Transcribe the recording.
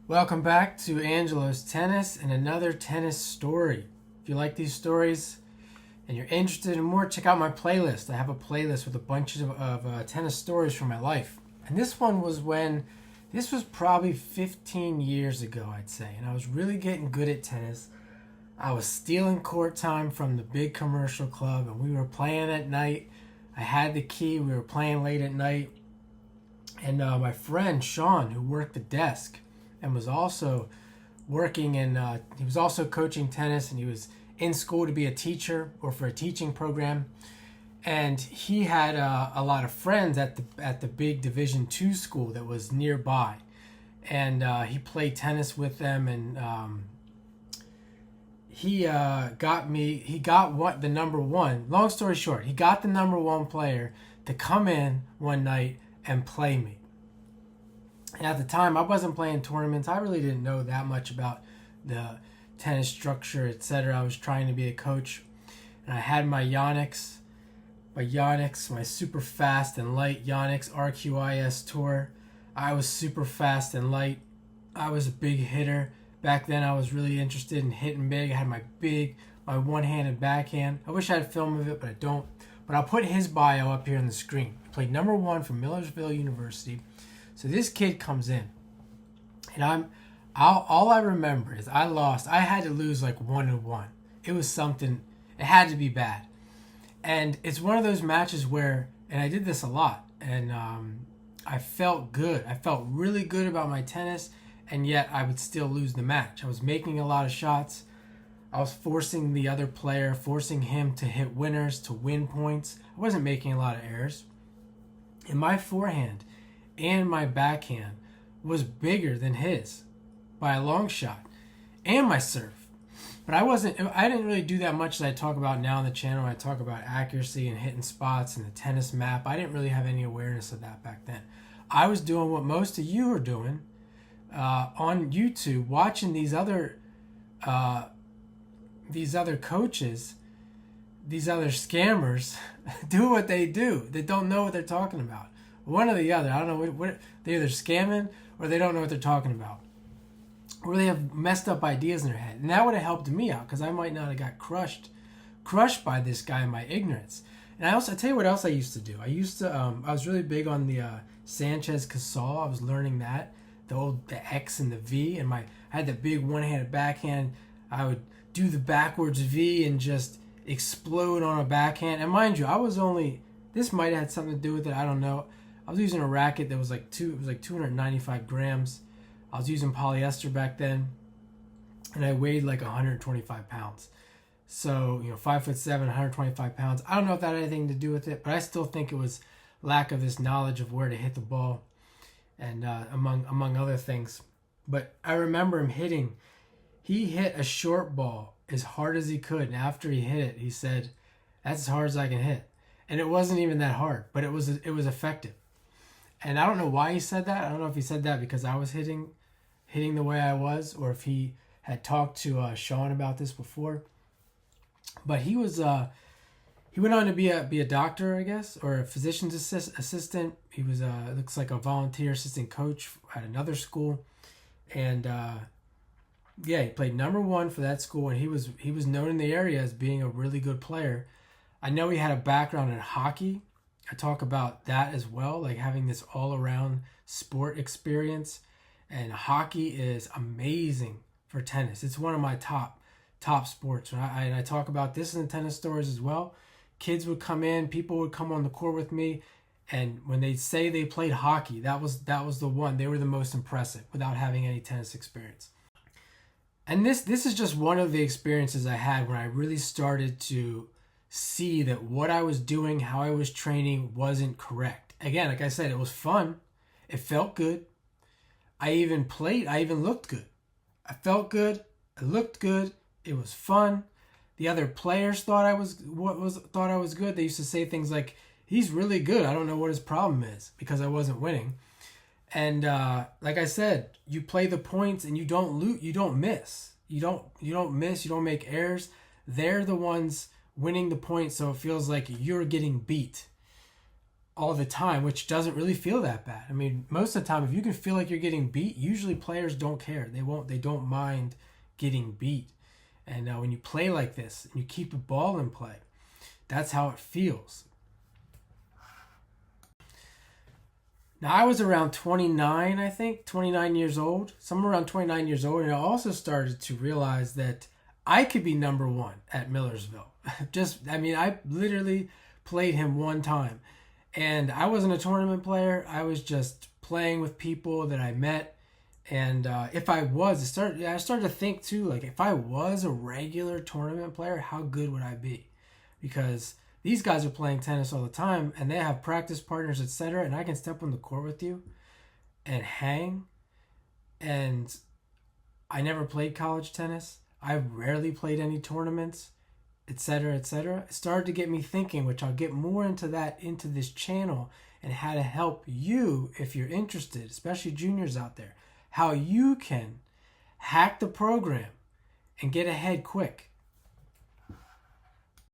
Welcome back to Angelo's Tennis and another tennis story. If you like these stories and you're interested in more, check out my playlist. I have a playlist with a bunch of tennis stories from my life. And this was probably 15 years ago, I'd say. And I was really getting good at tennis. I was stealing court time from the big commercial club and we were playing at night. I had the key, we were playing late at night. And my friend Sean, who worked the desk, and was also working in he was also coaching tennis, and he was in school to be a teacher or for a teaching program, and he had a lot of friends at the big Division II school that was nearby, and he played tennis with them, and he got the number one. Long story short, he got the number one player to come in one night and play me. And at the time, I wasn't playing tournaments. I really didn't know that much about the tennis structure, etc. I was trying to be a coach. And I had my Yonex, my super fast and light Yonex RQIS Tour. I was super fast and light. I was a big hitter. Back then, I was really interested in hitting big. I had my one-handed backhand. I wish I had film of it, but I don't. But I'll put his bio up here on the screen. He played number one from Millersville University. So this kid comes in, and all I remember is I lost. I had to lose like 1-1. It was something. It had to be bad, and it's one of those matches where, and I did this a lot, and I felt good. I felt really good about my tennis, and yet I would still lose the match. I was making a lot of shots. I was forcing the other player, forcing him to hit winners, to win points. I wasn't making a lot of errors. And my forehand and my backhand was bigger than his by a long shot, and my serve. But I didn't really do that much that I talk about now on the channel. I talk about accuracy and hitting spots and the tennis map. I didn't really have any awareness of that back then. I was doing what most of you are doing on YouTube, watching these other coaches, these other scammers do what they do. They don't know what they're talking about. One or the other. I don't know what they're either scamming or they don't know what they're talking about, or they have messed up ideas in their head. And that would have helped me out because I might not have got crushed by this guy in my ignorance. And I tell you what else I used to do. I was really big on the Sanchez Casal. I was learning that the X and the V, and I had the big one-handed backhand. I would do the backwards V and just explode on a backhand. And mind you, this might have had something to do with it. I don't know. I was using a racket that was like 295 grams. I was using polyester back then, and I weighed like 125 pounds. So, 5'7", 125 pounds. I don't know if that had anything to do with it, but I still think it was lack of this knowledge of where to hit the ball, and among other things. But I remember him hitting. He hit a short ball as hard as he could, and after he hit it, he said, "That's as hard as I can hit." And it wasn't even that hard, but it was effective. And I don't know why he said that. I don't know if he said that because I was hitting the way I was, or if he had talked to Sean about this before. But he went on to be a doctor, I guess, or a physician's assistant. He was looks like a volunteer assistant coach at another school, and he played number one for that school, and he was known in the area as being a really good player. I know he had a background in hockey. I talk about that as well, like having this all-around sport experience. And hockey is amazing for tennis. It's one of my top sports. And I talk about this in the tennis stories as well. Kids would come in, people would come on the court with me, and when they say they played hockey, that was the one. They were the most impressive without having any tennis experience. And this is just one of the experiences I had when I really started to see that what I was doing, how I was training, wasn't correct. Again, like I said, it was fun. It felt good. I even looked good. I felt good. I looked good. It was fun. The other players thought I was good. They used to say things like, "He's really good. I don't know what his problem is," because I wasn't winning. And like I said, you play the points and you don't miss. You don't miss. You don't make errors. They're the ones winning the points, so it feels like you're getting beat. all the time, which doesn't really feel that bad. I mean, most of the time, if you can feel like you're getting beat, usually players don't care. They don't mind getting beat. And when you play like this and you keep the ball in play, that's how it feels. Now, I was around 29, I think, 29 years old, somewhere around 29 years old, and I also started to realize that I could be number one at Millersville. I literally played him one time. And I wasn't a tournament player. I was just playing with people that I met. And if I was, I started to think too, like if I was a regular tournament player, how good would I be? Because these guys are playing tennis all the time and they have practice partners, etc. And I can step on the court with you and hang. And I never played college tennis. I rarely played any tournaments, etc., etc. It started to get me thinking, which I'll get more into that into this channel, and how to help you if you're interested, especially juniors out there, how you can hack the program and get ahead quick.